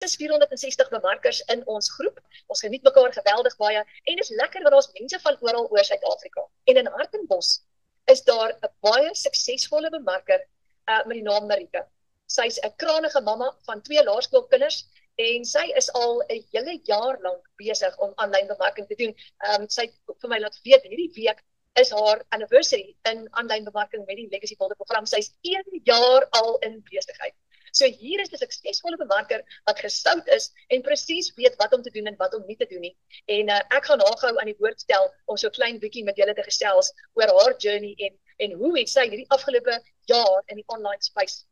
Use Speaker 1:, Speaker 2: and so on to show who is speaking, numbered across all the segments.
Speaker 1: is 460 bemarkers in ons groep. Ons geniet mekaar geweldig baie en is lekker want ons mense van oral oor Suid-Afrika. En in Hartenbos is daar 'n baie suksesvolle bemarker met die naam Marika. Sy is 'n krangige mamma van 2 laerskoolkinders en sy is al 'n hele jaar lank besig om aanlyn bemarking te doen. Sy het vir my laat weet hierdie week is haar anniversary in aanlyn bemarking met die Legacy Folder program. Sy is 1 jaar al in besigheid. So hier is 'n suksesvolle bemarker wat gestout is en presies weet wat om te doen en wat om nie te doen nie. En ek gaan haar gou aan die woord stel om so 'n klein bietjie met julle te gesels oor haar journey en hoe het sy hierdie afgelope jaar in die online space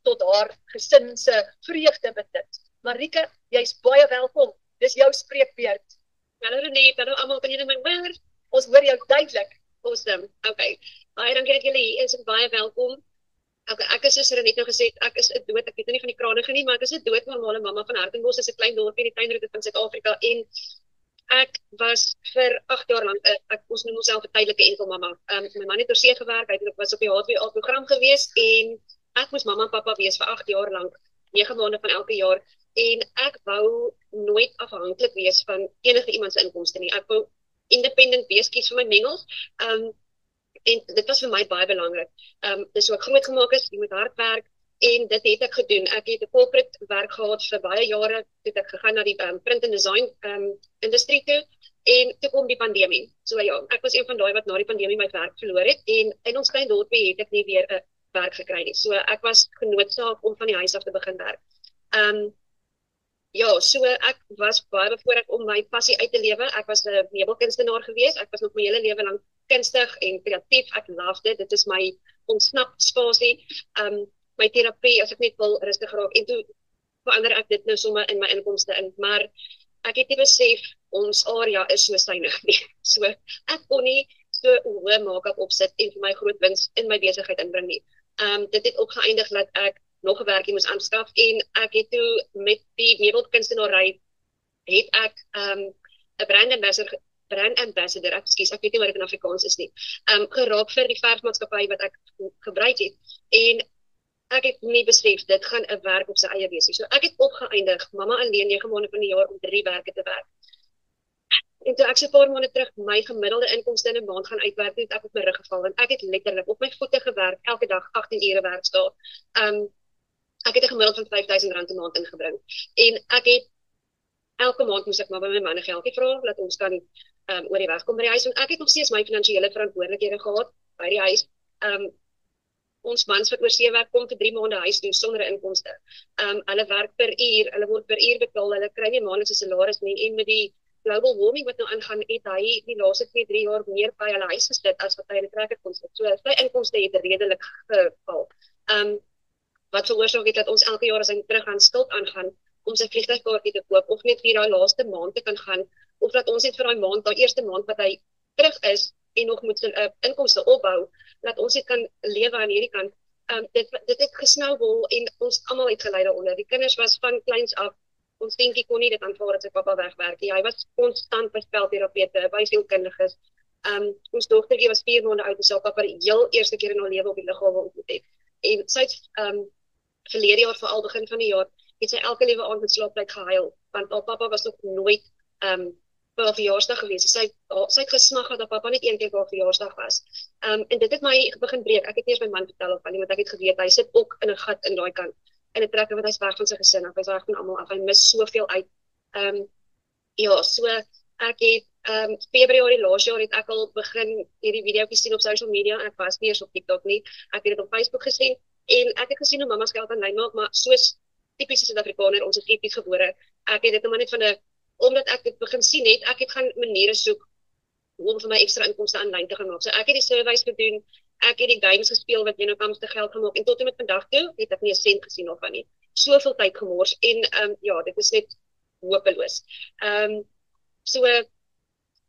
Speaker 1: tot haar gesin se vreugde benut. Marika, jy's baie welkom. Dis jou spreekbeurt.
Speaker 2: Hallo Renée, hallo almal, kan julle my hoor?
Speaker 1: Ons hoor jou duidelik.
Speaker 2: Awesome. Okay. Baie dankie dat julle hier is en baie welkom. Okay, ek is soos Renée nou gesê, ek is 'n dood, ek weet nie van die krane nie, maar ek is 'n doodnormale mamma van Hartenbos, is 'n klein dorpie in die tuinroete van Suid-Afrika en ek was vir 8 jaar lank, ons noem onsself 'n tydelike enkelmamma. My man het oor see gewerk, hy was op die H2A program gewees en ek moes mamma en pappa wees vir 8 jaar lank, 9 maande van elke jaar. En ek wou nooit afhanklik wees van enige iemand se inkomste nie. Ek wou independent wees, kies vir my mengels. En dit was vir my baie belangrik. Dis hoe ek groot gemaak is, jy moet hard werk en dit het ek gedoen. Ek het 'n corporate werk gehad vir baie jare, toe ek gegaan na die print and design industrie toe en toe kom die pandemie. So ja, ek was een van daai wat na die pandemie my werk verloor het en in ons klein dorpie het ek nie weer 'n werk gekry nie. So ek was genoodsaak om van die huis af te begin werk. Ja, so ek was baie bevoorreg om my passie uit te lewe. Ek was 'n meubelkunstenaar gewees. Ek was nog my hele lewe lank kunstig en kreatief. Ek love dit. Dit is my ontsnapspasie. My terapie as ek net wil rustig raak. En toe verander ek dit nou sommer in my inkomste in. Maar ek het nie besef ons area is so suiwig nie. So ek kon nie so hoë make-up opsit en vir my groot wins in my besigheid inbring nie. Dit het ook geëindig dat ek nog 'n werkie moes aanskaf en ek het toe met die meubelkunstenaarai het ek 'n brand ambassador, ek weet nie wat dit in Afrikaans is nie, geraak vir die verfmaatskappy wat ek gebruik het en ek het nie besef dit gaan 'n werk op sy eie wees nie. So ek het opgeëindig, mamma alleen 9 maande van die jaar om 3 werke te werk. En toe ek so 'n paar maande terug my gemiddelde inkomste in 'n maand gaan uitwerk, het ek op my rug geval en ek het letterlik op my voete gewerk, elke dag 18 ure werksdae. Ek het 'n gemiddeld van R5000 'n maand ingebring. En ek het elke maand moes ek maar by my man 'n geldjie vra dat ons kan oor die weg kom by die huis. En ek het nog steeds my finansiële verantwoordelikhede gehad by die huis. Ons mans wat oor see werk kom vir 3 maande huis doen sonder 'n inkomste. Hulle werk per uur, hulle word per uur betaal, hulle kry nie maandelikse salaris nie en met die global warming wat nou aangaan, het hy die laaste 2-3 jaar meer by hulle huis gesit as wat hy in 'n trekker kon sit. So sy inkomste het redelik geval. Wat veroorsaak het dat ons elke jaar as hy terug aan skuld aangaan om sy vliegtuigkaartjie te koop of net vir daai laaste maand te kan gaan of dat ons net vir daai maand, daai eerste maand wat hy terug is en nog moet sy inkomste opbou, dat ons dit kan lewe aan hierdie kant. Dit het gesnowball en ons almal het gelei daaronder. Die kinders was van kleins af, ons seentjie kon nie dit aanvaar dat sy pappa wegwerk nie. Hy was konstant by spelterapeute, by sielkundiges. Ons dogtertjie was 4 maande oud en sy pappa die heel eerste keer in haar lewe op die lughawe ontmoet het. En sy het verlede jaar, veral begin van die jaar, het sy elke liewe aand met slaaplek gehuil, want haar pappa was nog nooit vir haar verjaarsdag gewees. Sy het gesmag dat haar pappa net een keer vir haar verjaarsdag was. En dit het my begin breek. Ek het eers my man vertel van want ek het geweet, hy sit ook in 'n gat in daai kant, in 'n trek want hy's weg van sy gesin af, hy's weg van almal af, hy mis soveel uit. Ja, so ek het Februarie laas jaar het ek al begin hierdie videoetjies sien op social media, en ek was nie eers op TikTok nie, ek het dit op Facebook gesien, en ek het gesien hoe mamas geld aanlyn maak, maar soos tipiese Suid-Afrikaner, ons is tipies gebore, ek het dit maar net van omdat ek dit begin sien het, ek het gaan maniere soek om vir my ekstra inkomste aanlyn te gaan maak. So ek het die surveys gedoen, ek het die games gespeel wat jy nou kan te geld gemaak, en tot en met vandag toe het ek nie 'n sent gesien of van nie. Soveel tyd gemors, en ja, dit is net hopeloos. So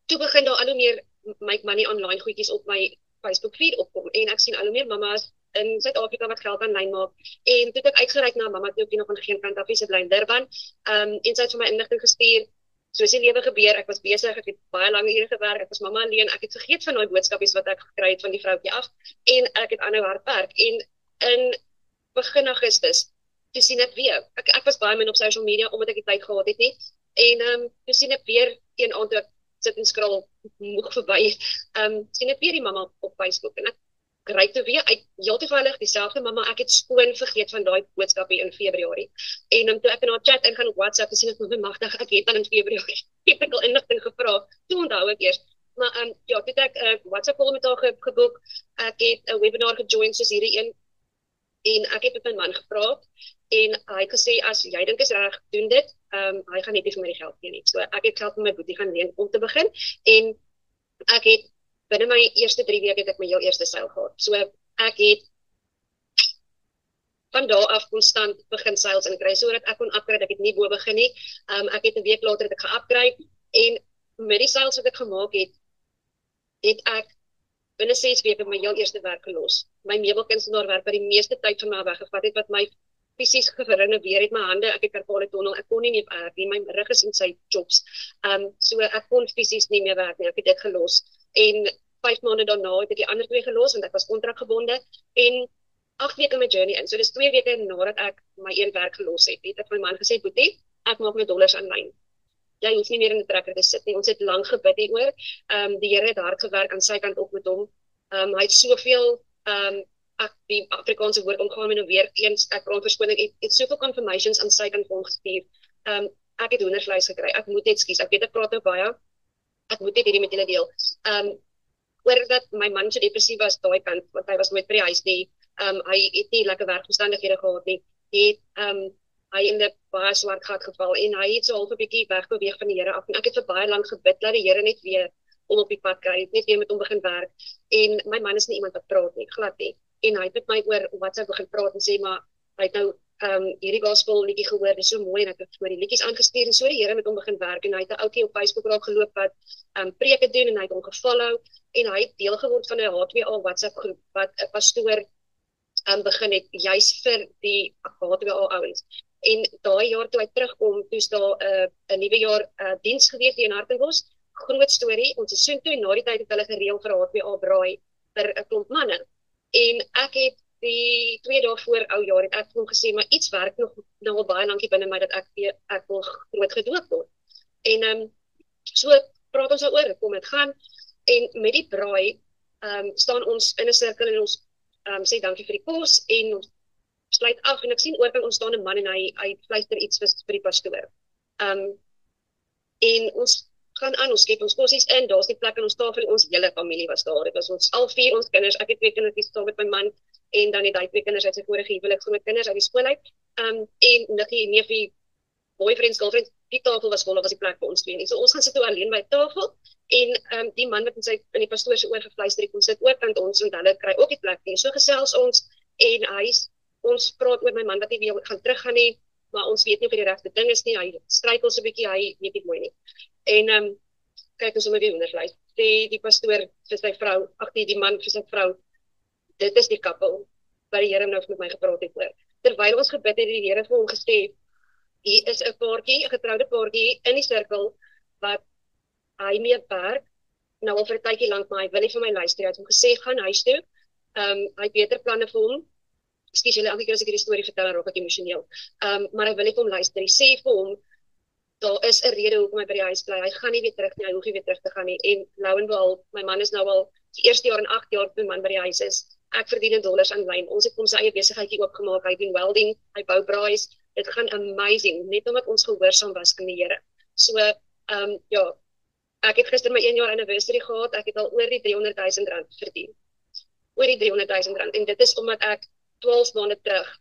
Speaker 2: toe begin daar al hoe meer make money online goedjies op my Facebook feed opkom, en ek sien al hoe meer mamas in Suid-Afrika wat geld aanlyn maak, en toe het ek uitgereik na mamma toe, nog aan geen kant af, sy bly in Durban, en sy het vir my inligting gestuur, soos die lewe gebeur, ek was besig, ek het baie lange ure gewerk, ek was mamma alleen, ek het vergeet van die boodskapies wat ek gekry het van die vroukie af, en ek het aanhou hard werk, en in begin Augustus toe sien ek weer, ek was baie min op social media, omdat ek die tyd gehad het nie, en toe sien ek weer een aand toe ek sit en scroll moeg verby, sien ek weer die mamma op Facebook, en ek kry toe weer uit, heel toevallig dieselfde mamma, ek het skoon vergeet van daai boodskap hier in Februarie, en toe ek in haar chat ingaan op WhatsApp, sien ek, magtig, ek het dan in Februarie, het ek al inligting gevra, toe onthou ek eers, maar ja, toe het ek 'n WhatsApp call met haar geboek, ek het 'n webinar gejoin soos hierdie een, en ek het met my man gepraat, en hy het gesê, as jy dink is reg, doen dit, hy gaan net nie vir my die geld gee nie, so ek het geld met my boetie gaan leen om te begin, en ek het, binne my eerste 3 weke het ek my heel eerste seil gehad, so ek het van daar af konstant begin seils inkry, sodat ek kon upgrade, ek het nie bo begin nie, ek het 'n week later het ek ge-upgrade, en met die seils wat ek gemaak het, het ek binne 6 weke my heel eerste werk gelos. My meubelkunstenaar werk wat die meeste tyd van my weggevat het, wat my fisies gerenoveer het, my hande, ek het carpale tunnel, ek kon nie meer werk nie, my rug is in sy jobs, so ek kon fisies nie meer werk nie, ek het dit gelos, en 5 maande daarna het ek die ander 2 gelos, want ek was kontrakgebonde, en 8 weke my journey in, so dis 2 weke nadat ek my een werk gelos het ek my man gesê, Boetie, ek maak my dollars aanlyn, jy hoef nie meer in die trekker te sit nie, ons het lang gebid hieroor, die Here het hard gewerk aan sy kant ook met hom, hy het soveel, die Afrikaanse woord omgaan met nou weer eens, ek praat verskoning, het soveel confirmations aan sy kant vir hom gestuur, ek het hoendervleis gekry, ek moet net skies, ek weet ek praat nou baie, ek moet net hierdie met julle deel, oor dat my man so depressief was daai kant, want hy was nooit by die huis nie, hy het nie lekker werkomstandighede gehad nie, het hy in 'n baie swart gat geval, en hy het so half 'n bietjie wegbeweeg van die Here af, en ek het vir baie lank gebid, dat die Here net weer om op die pad kry, net weer met hom begin werk, en my man is nie iemand wat praat nie, glad nie, en hy het met my oor wat sy begin praat, en sê, maar hy het nou hierdie gospel liedjie gehoor, dis so mooi, en ek het vir die liedjies aangestuur, en so die Here met hom begin werk, en hy het 'n ouetjie op Facebook raak geloop, wat preke doen, en hy het hom gefollow, en hy het deel geword van 'n H2A WhatsApp groep, wat 'n pastoor begin het, juis vir die H2A ouens, en daai jaar toe hy terugkom, toe is daar 'n nuwe jaar diens gewees hier in Hartenbos, groot storie, ons is soon toe, en na die tyd het hulle gereël vir H2A braai, vir 'n klomp manne, en ek het die 2 dae voor oujaar het ek hom gesê, maar iets werk nog nou al baie lankie binne my, dat ek wil groot gedoop word, en so praat ons daaroor, kom het gaan, en met die braai, staan ons in 'n sirkel, en ons sê dankie vir die kos, en ons sluit af, en ek sien oorkant ons staan 'n man, en hy fluister iets vir die pastoor, en ons gaan aan, ons skep ons kosies in, daar's die plek aan ons tafel, ons hele familie was daar, dit was ons al 4 ons kinders, ek het 2 kindertjies saam met my man, en dan het hy 2 kinders uit sy vorige huwelik, groot kinders uit die skool uit, en niggie, neefie, boyfriends, girlfriends, die tafel was vol, was die plek vir ons 2 nie, so ons gaan sit toe alleen by die tafel, en die man wat in die pastoor se oor gefluister, kom sit ook aan ons, en hulle kry ook die plek nie, so gesels ons, en ons praat oor my man, wat nie weer gaan teruggaan nie, maar ons weet nie of die regte ding is nie, hy struikel so 'n bietjie, hy weet nie mooi nie, en kyk ons sommer weer hoendervleis, sê die pastoor vir sy vrou, die man vir sy vrou, dit is die kappel, wat die Here nou met my gepraat het oor, terwyl ons gebid het, die Here vir hom gesê, hier is 'n paartjie, 'n getroude paartjie, in die sirkel, wat hy mee werk, nou al vir 'n tydjie lank, maar hy wil nie vir my luister, hy het hom gesê, gaan huis toe, hy het beter planne vir hom, ekskuus julle, elke keer as ek hierdie storie vertel, dan raak ek emosioneel, maar hy wil nie vir hom luister, hy sê vir hom, daar is 'n rede hoekom hy by die huis bly, hy gaan nie weer terug nie, hy hoef nie weer terug te gaan nie, en nou en behalwe, my man is nou al, die eerste jaar in 8 jaar, my man by die huis is, ek verdien dollars aanlyn, ons het hom sy eie besigheidjie oopgemaak, hy doen welding, hy bou braais, dit gaan amazing, net omdat ons gehoorsaam was aan die Here, so, ja, ek het gister my 1 jaar anniversary gehad, ek het al oor die R300,000 verdien, oor die R300,000, en dit is omdat ek 12 maande terug,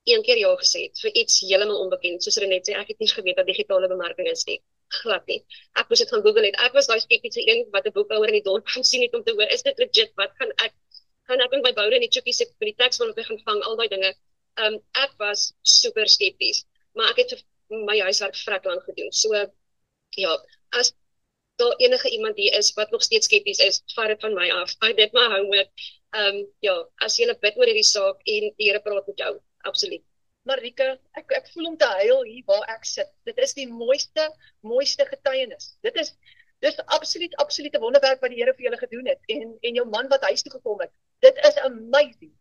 Speaker 2: 1 keer ja gesê het, vir iets heeltemal onbekend, soos Renet sê, ek het nie geweet dat digitale bemarking is nie, glad nie, ek moes dit gaan Google het, ek was daai skeptiese een, wat 'n boekhouer in die dorp gaan sien het om te hoor, is dit legit, wat gaan ek met my boude in die chookies vir die taxman gaan vang, al die dinge, ek was super skepties, maar ek het my huiswerk vrek lang gedoen, so, ja, as daar enige iemand hier is, wat nog steeds skepties is, vat dit van my af, I did my homework, ja, as jy bid oor hierdie saak, en die Here praat met jou, absoluut.
Speaker 1: Marika, ek voel om te huil hier waar ek sit. Dit is die mooiste getuienis. Dis absoluut 'n wonderwerk wat die Here vir julle gedoen het, en jou man wat huis toe gekom het. Dit is amazing.